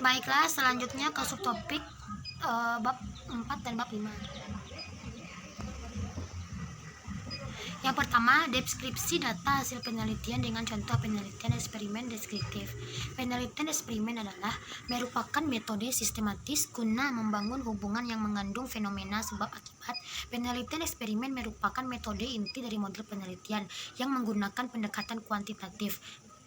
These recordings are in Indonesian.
Baiklah, selanjutnya ke subtopik bab 4 dan bab 5. Yang pertama, deskripsi data hasil penelitian dengan contoh penelitian eksperimen deskriptif. Penelitian eksperimen adalah merupakan metode sistematis guna membangun hubungan yang mengandung fenomena sebab akibat. Penelitian eksperimen merupakan metode inti dari model penelitian yang menggunakan pendekatan kuantitatif.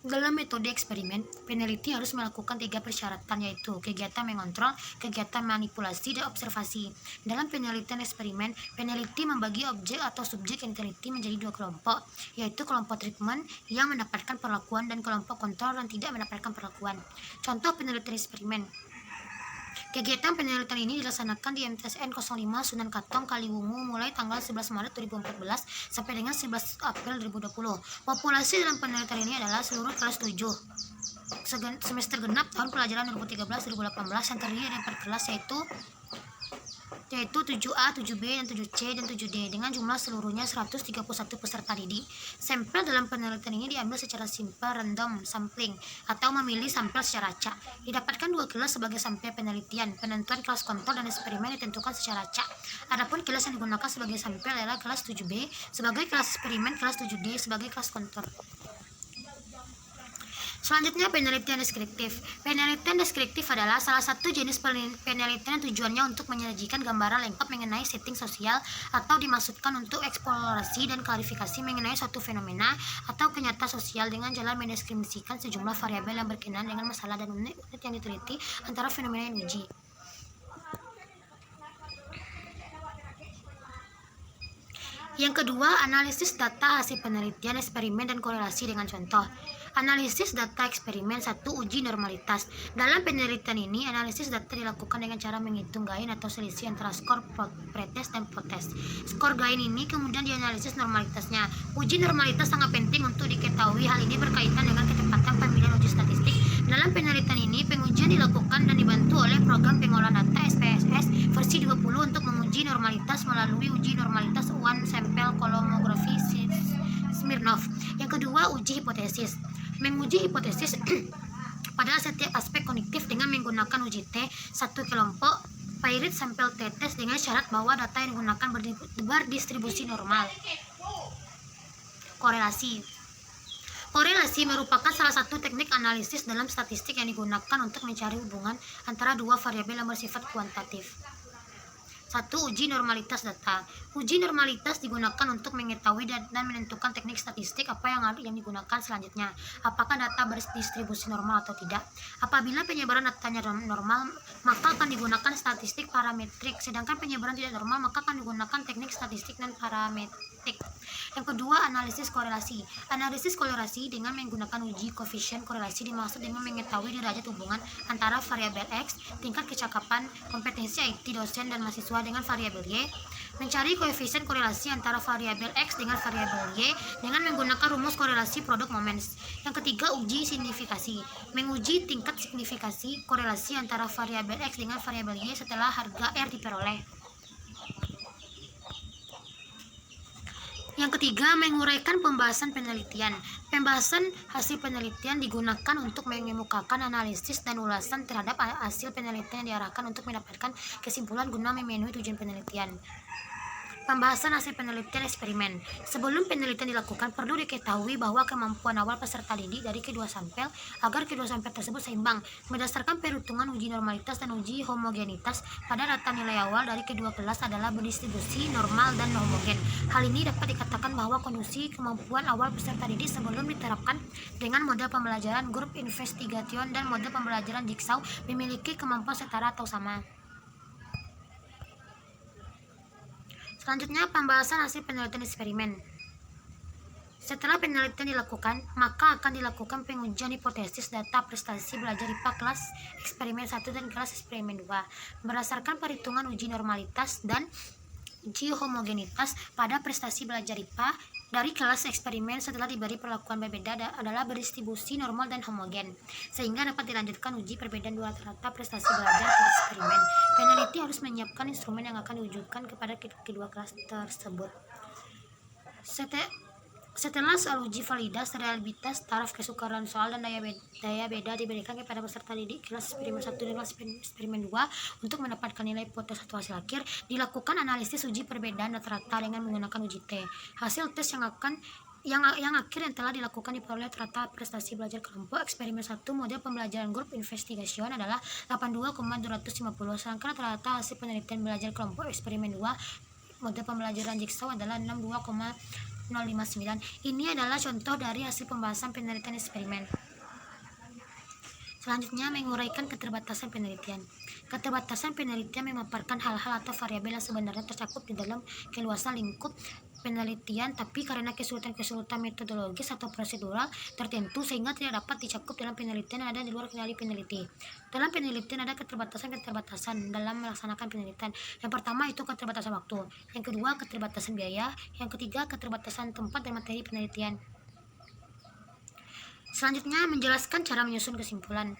Dalam metode eksperimen, peneliti harus melakukan 3 persyaratan, yaitu kegiatan mengontrol, kegiatan manipulasi, dan observasi. Dalam penelitian eksperimen, peneliti membagi objek atau subjek yang diteliti menjadi 2 kelompok, yaitu kelompok treatment yang mendapatkan perlakuan dan kelompok kontrol yang tidak mendapatkan perlakuan. Contoh penelitian eksperimen. Kegiatan penelitian ini dilaksanakan di MTSN 05 Sunan Katong, Kaliwungu mulai tanggal 11 Maret 2014 sampai dengan 11 April 2020. Populasi dalam penelitian ini adalah seluruh kelas 7 semester genap tahun pelajaran 2013-2018 yang terdiri dari 4 kelas, yaitu 7A, 7B, dan 7C, dan 7D dengan jumlah seluruhnya 131 peserta didik. Sampel dalam penelitian ini diambil secara simpel random sampling atau memilih sampel secara acak. Didapatkan 2 kelas sebagai sampel penelitian. Penentuan kelas kontrol dan eksperimen ditentukan secara acak. Adapun kelas yang digunakan sebagai sampel adalah kelas 7B sebagai kelas eksperimen, kelas 7D sebagai kelas kontrol. Selanjutnya, penelitian deskriptif. Penelitian deskriptif adalah salah satu jenis penelitian tujuannya untuk menyajikan gambaran lengkap mengenai setting sosial atau dimaksudkan untuk eksplorasi dan klarifikasi mengenai suatu fenomena atau kenyataan sosial dengan jalan mendeskripsikan sejumlah variabel yang berkenaan dengan masalah dan unit yang diteliti antara fenomena yang diuji. Yang kedua, analisis data hasil penelitian eksperimen dan korelasi dengan contoh. Analisis data eksperimen 1. Uji normalitas. Dalam penelitian ini, analisis data dilakukan dengan cara menghitung gain atau selisih antara skor pretest dan post-test. Skor gain ini kemudian dianalisis normalitasnya. Uji normalitas sangat penting untuk diketahui. Hal ini berkaitan dengan ketepatan pemilihan uji statistik. Dalam penelitian ini, pengujian dilakukan dan dibantu oleh program pengolahan data SPSS versi 20 untuk menguji normalitas melalui uji normalitas one sample kolomography Smirnov. Yang kedua, uji hipotesis. Menguji hipotesis pada setiap aspek kognitif dengan menggunakan uji T, satu kelompok paired sampel T-test dengan syarat bahwa data yang digunakan berdistribusi normal. Korelasi. Korelasi merupakan salah satu teknik analisis dalam statistik yang digunakan untuk mencari hubungan antara dua variabel yang bersifat kuantitatif. 1. Uji normalitas data. Uji normalitas digunakan untuk mengetahui dan menentukan teknik statistik apa yang digunakan selanjutnya. Apakah data berdistribusi normal atau tidak. Apabila penyebaran datanya normal, maka akan digunakan statistik parametrik. Sedangkan penyebaran tidak normal, maka akan digunakan teknik statistik non parametrik. Yang kedua, analisis korelasi. Analisis korelasi dengan menggunakan uji koefisien korelasi dimaksud dengan mengetahui derajat hubungan antara variabel X, tingkat kecakapan, kompetensi IT dosen dan mahasiswa dengan variabel Y, mencari koefisien korelasi antara variabel X dengan variabel Y dengan menggunakan rumus korelasi produk moments. Yang ketiga, uji signifikasi. Menguji tingkat signifikasi korelasi antara variabel X dengan variabel Y setelah harga R diperoleh. Yang ketiga, menguraikan pembahasan penelitian. Pembahasan hasil penelitian digunakan untuk mengemukakan analisis dan ulasan terhadap hasil penelitian yang diarahkan untuk mendapatkan kesimpulan guna memenuhi tujuan penelitian. Pembahasan hasil penelitian eksperimen. Sebelum penelitian dilakukan, perlu diketahui bahwa kemampuan awal peserta didik dari kedua sampel agar kedua sampel tersebut seimbang. Berdasarkan perhitungan uji normalitas dan uji homogenitas, pada data nilai awal dari kedua kelas adalah berdistribusi normal dan homogen. Hal ini dapat dikatakan bahwa kondisi kemampuan awal peserta didik sebelum diterapkan dengan model pembelajaran group investigation dan model pembelajaran jigsaw memiliki kemampuan setara atau sama. Selanjutnya, pembahasan hasil penelitian eksperimen. Setelah penelitian dilakukan, maka akan dilakukan pengujian hipotesis data prestasi belajar IPA kelas eksperimen 1 dan kelas eksperimen 2. Berdasarkan perhitungan uji normalitas dan uji homogenitas pada prestasi belajar IPA dari kelas eksperimen setelah diberi perlakuan berbeda adalah berdistribusi normal dan homogen, sehingga dapat dilanjutkan uji perbedaan dua rata prestasi belajar kelas eksperimen. Peneliti harus menyiapkan instrumen yang akan diwujudkan kepada kedua kelas tersebut. Setelah soal uji validas, reliabilitas, taraf kesukaran soal dan daya beda diberikan kepada peserta didik kelas eksperimen 1 dan kelas eksperimen 2 untuk mendapatkan nilai foto satu hasil akhir. Dilakukan analisis uji perbedaan rata-rata dengan menggunakan uji T. Hasil tes yang akhir yang telah dilakukan diperoleh rata prestasi belajar kelompok eksperimen 1 model pembelajaran grup investigation adalah 82,250, sedangkan rata hasil penelitian belajar kelompok eksperimen 2 model pembelajaran jigsaw adalah 62,059. Ini adalah contoh dari hasil pembahasan penelitian eksperimen. Selanjutnya, menguraikan keterbatasan penelitian. Keterbatasan penelitian memaparkan hal-hal atau variabel yang sebenarnya tercakup di dalam keluasan lingkup penelitian, tapi karena kesulitan metodologis atau prosedural tertentu sehingga tidak dapat dicakup dalam penelitian yang ada di luar kendali peneliti. Dalam penelitian ada keterbatasan dalam melaksanakan penelitian. Yang pertama itu keterbatasan waktu, yang kedua keterbatasan biaya, yang ketiga keterbatasan tempat dan materi penelitian. Selanjutnya, menjelaskan cara menyusun kesimpulan.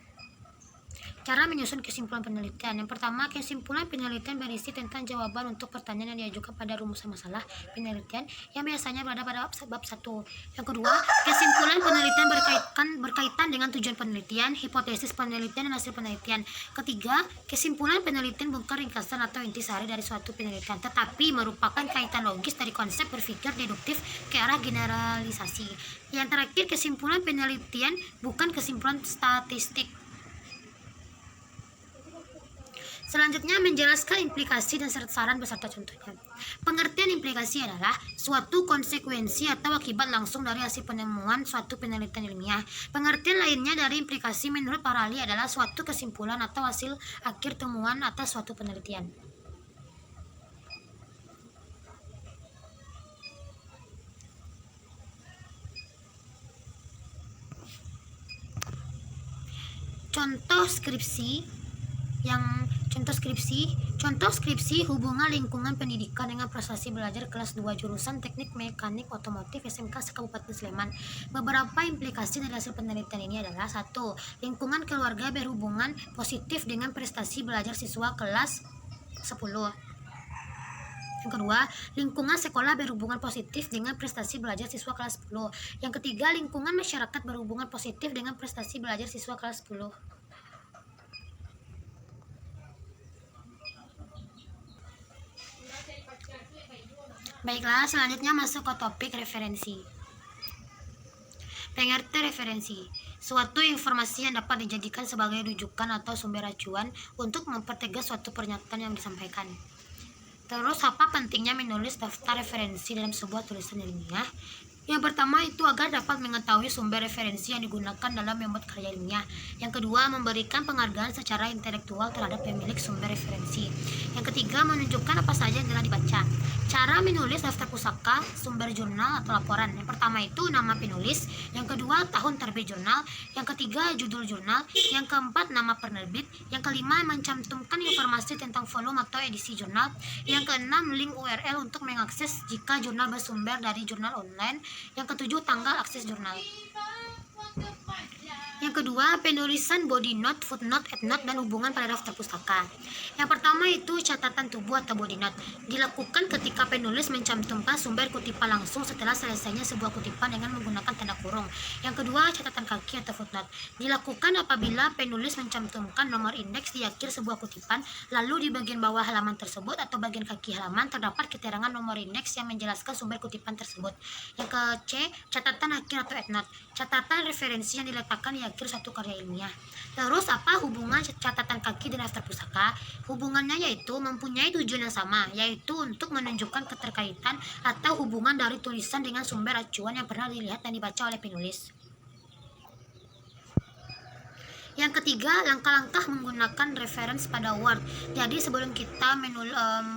Cara menyusun kesimpulan penelitian. Yang pertama, kesimpulan penelitian berisi tentang jawaban untuk pertanyaan yang diajukan pada rumusan masalah penelitian yang biasanya berada pada bab 1. Yang kedua, kesimpulan penelitian berkaitan dengan tujuan penelitian, hipotesis penelitian, dan hasil penelitian. Ketiga, kesimpulan penelitian bukan ringkasan atau intisari dari suatu penelitian, tetapi merupakan kaitan logis dari konsep berpikir deduktif ke arah generalisasi. Yang terakhir, kesimpulan penelitian bukan kesimpulan statistik. Selanjutnya, menjelaskan implikasi dan saran beserta contohnya. Pengertian implikasi adalah suatu konsekuensi atau akibat langsung dari hasil penemuan suatu penelitian ilmiah. Pengertian lainnya dari implikasi menurut para ahli adalah suatu kesimpulan atau hasil akhir temuan atas suatu penelitian. Contoh skripsi hubungan lingkungan pendidikan dengan prestasi belajar kelas 2 jurusan Teknik Mekanik Otomotif SMK Kabupaten Sleman. Beberapa implikasi dari hasil penelitian ini adalah: 1. Lingkungan keluarga berhubungan positif dengan prestasi belajar siswa kelas 10. Yang kedua, lingkungan sekolah berhubungan positif dengan prestasi belajar siswa kelas 10. Yang ketiga, lingkungan masyarakat berhubungan positif dengan prestasi belajar siswa kelas 10. Baiklah, selanjutnya masuk ke topik referensi. Pengertian referensi: suatu informasi yang dapat dijadikan sebagai rujukan atau sumber acuan untuk mempertegas suatu pernyataan yang disampaikan. Terus, apa pentingnya menulis daftar referensi dalam sebuah tulisan ilmiah? Yang pertama itu agar dapat mengetahui sumber referensi yang digunakan dalam membuat karya ilmiah. Yang kedua, memberikan penghargaan secara intelektual terhadap pemilik sumber referensi. Yang ketiga, menunjukkan apa saja yang telah dibaca. Cara menulis daftar pusaka, sumber jurnal atau laporan. Yang pertama itu nama penulis, yang kedua tahun terbit jurnal, yang ketiga judul jurnal, yang keempat nama penerbit, yang kelima mencantumkan informasi tentang volume atau edisi jurnal, yang keenam link URL untuk mengakses jika jurnal bersumber dari jurnal online, yang ketujuh tanggal akses jurnal. Yang kedua, penulisan body note, footnote, endnote, dan hubungan pada daftar pustaka. Yang pertama itu catatan tubuh atau body note. Dilakukan ketika penulis mencantumkan sumber kutipan langsung setelah selesainya sebuah kutipan dengan menggunakan tanda kurung. Yang kedua, catatan kaki atau footnote. Dilakukan apabila penulis mencantumkan nomor indeks di akhir sebuah kutipan, lalu di bagian bawah halaman tersebut atau bagian kaki halaman terdapat keterangan nomor indeks yang menjelaskan sumber kutipan tersebut. Yang ke C, catatan akhir atau endnote. Catatan referensi yang diletakkan di akhir suatu karya ilmiah. Terus, apa hubungan catatan kaki dan daftar pustaka? Hubungannya yaitu mempunyai tujuan yang sama, yaitu untuk menunjukkan keterkaitan atau hubungan dari tulisan dengan sumber acuan yang pernah dilihat dan dibaca oleh penulis. Yang ketiga, langkah-langkah menggunakan reference pada Word. Jadi sebelum kita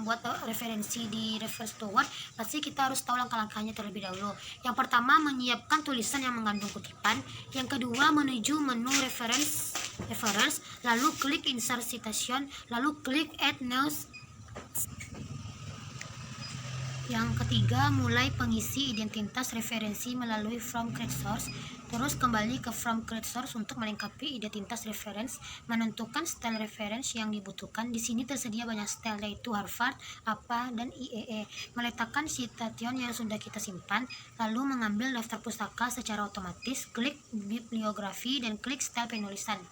buat referensi di reference to Word, pasti kita harus tahu langkah-langkahnya terlebih dahulu. Yang pertama, menyiapkan tulisan yang mengandung kutipan. Yang kedua, menuju menu reference, lalu klik insert citation, lalu klik add notes. Yang ketiga, mulai pengisi identitas referensi melalui from correct source. Terus kembali ke From Create Source untuk melengkapi identitas reference, menentukan style reference yang dibutuhkan. Di sini tersedia banyak style yaitu Harvard, APA, dan IEE. Meletakkan citation yang sudah kita simpan, lalu mengambil daftar pustaka secara otomatis, klik bibliografi dan klik style penulisan.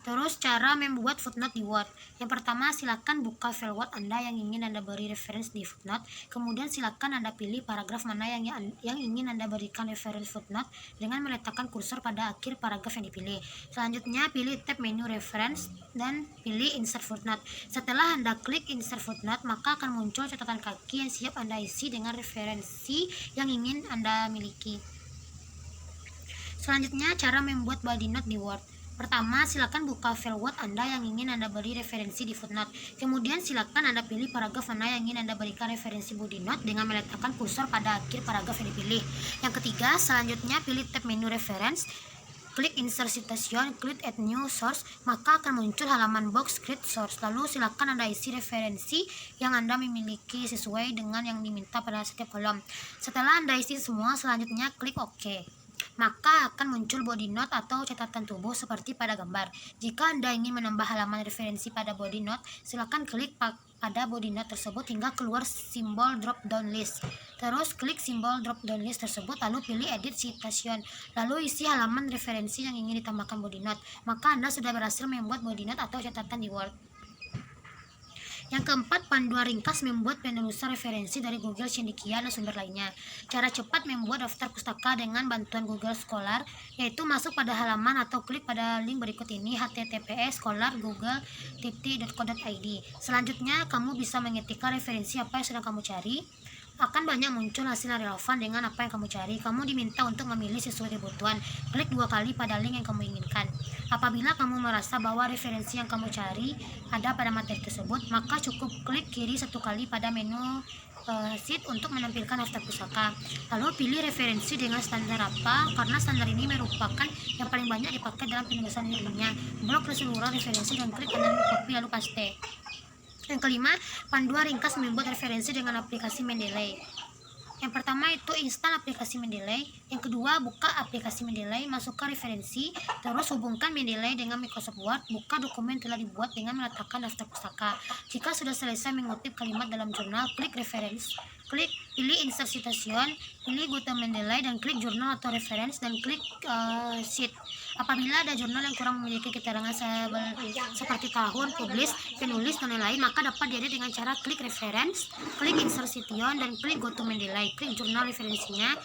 Terus cara membuat footnote di Word. Yang pertama, silakan buka file Word Anda yang ingin Anda beri reference di footnote. Kemudian silakan Anda pilih paragraf mana yang ingin Anda berikan reference footnote dengan meletakkan kursor pada akhir paragraf yang dipilih. Selanjutnya, pilih tab menu reference dan pilih insert footnote. Setelah Anda klik insert footnote, maka akan muncul catatan kaki yang siap Anda isi dengan referensi yang ingin Anda miliki. Selanjutnya, cara membuat body note di Word. Pertama, silakan buka file Word Anda yang ingin Anda beri referensi di footnote. Kemudian silakan Anda pilih paragraf mana yang ingin Anda berikan referensi body note dengan meletakkan kursor pada akhir paragraf yang dipilih. Yang ketiga, selanjutnya pilih tab menu reference, klik insert citation, klik add new source, maka akan muncul halaman box create source. Lalu silakan Anda isi referensi yang Anda memiliki sesuai dengan yang diminta pada setiap kolom. Setelah Anda isi semua, selanjutnya klik OK. Maka akan muncul body note atau catatan tubuh seperti pada gambar. Jika Anda ingin menambah halaman referensi pada body note, silakan klik pada body note tersebut hingga keluar simbol drop down list. Terus klik simbol drop down list tersebut, lalu pilih edit citation, lalu isi halaman referensi yang ingin ditambahkan body note. Maka Anda sudah berhasil membuat body note atau catatan di Word. Yang keempat, panduan ringkas membuat penelusuran referensi dari Google Cendekia dan sumber lainnya. Cara cepat membuat daftar pustaka dengan bantuan Google Scholar, yaitu masuk pada halaman atau klik pada link berikut ini, https://scholar.google.co.id. Selanjutnya, kamu bisa mengetikkan referensi apa yang sedang kamu cari. Akan banyak muncul hasil yang relevan dengan apa yang kamu cari. Kamu diminta untuk memilih sesuai kebutuhan. Klik 2 kali pada link yang kamu inginkan. Apabila kamu merasa bahwa referensi yang kamu cari ada pada materi tersebut, maka cukup klik kiri 1 kali pada menu sheet untuk menampilkan daftar pustaka. Lalu pilih referensi dengan standar apa, karena standar ini merupakan yang paling banyak dipakai dalam penulisan ilmiah. Blok keseluruhan referensi dan klik kanan copy lalu paste. Yang kelima, panduan ringkas membuat referensi dengan aplikasi Mendeley. Yang pertama itu install aplikasi Mendeley. Yang kedua, buka aplikasi Mendeley, masukkan referensi, terus hubungkan Mendeley dengan Microsoft Word, buka dokumen telah dibuat dengan meletakkan daftar pustaka. Jika sudah selesai mengutip kalimat dalam jurnal, klik reference, pilih insert citation, pilih go to Mendeley dan klik jurnal atau reference dan klik sheet. Apabila ada jurnal yang kurang memiliki keterangan seperti tahun, publish, penulis, dan lain-lain, maka dapat diedit dengan cara klik reference, klik insert citation, dan klik go to Mendeley. Klik jurnal referensinya,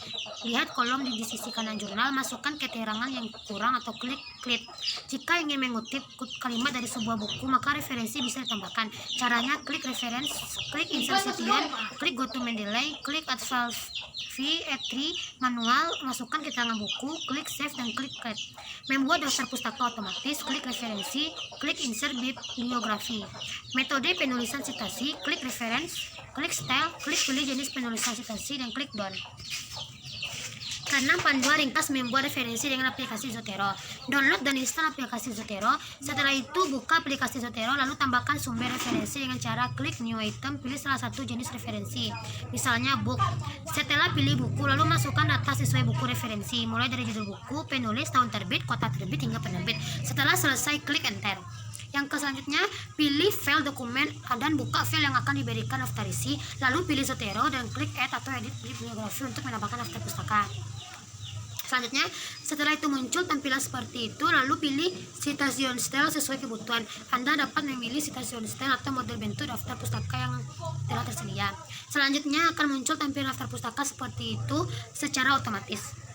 lihat kolom di sisi kanan jurnal, masukkan keterangan yang kurang atau klik clip. Jika ingin mengutip kalimat dari sebuah buku, maka referensi bisa ditambahkan. Caranya, klik reference, klik insert citation, klik go to Mendeley, klik add file V3 manual, masukkan keterangan buku, klik save dan klik create. Membuat daftar pustaka otomatis, klik referensi, klik insert bibliografi. Metode penulisan citasi, klik reference, klik style, klik pilih jenis penulisan citasi dan klik done. Karena panduan ringkas membuat referensi dengan aplikasi Zotero. Download dan install aplikasi Zotero. Setelah itu buka aplikasi Zotero, lalu tambahkan sumber referensi dengan cara klik new item, pilih salah satu jenis referensi, misalnya book. Setelah pilih buku, lalu masukkan data sesuai buku referensi, mulai dari judul buku, penulis, tahun terbit, kota terbit, hingga penerbit. Setelah selesai, klik enter. Yang selanjutnya, pilih file dokumen dan buka file yang akan diberikan daftar isi, lalu pilih Zotero dan klik add atau edit bibliografi untuk menambahkan daftar pustaka. Selanjutnya, setelah itu muncul tampilan seperti itu, lalu pilih citation style sesuai kebutuhan. Anda dapat memilih citation style atau model bentuk daftar pustaka yang telah tersedia. Selanjutnya akan muncul tampilan daftar pustaka seperti itu secara otomatis.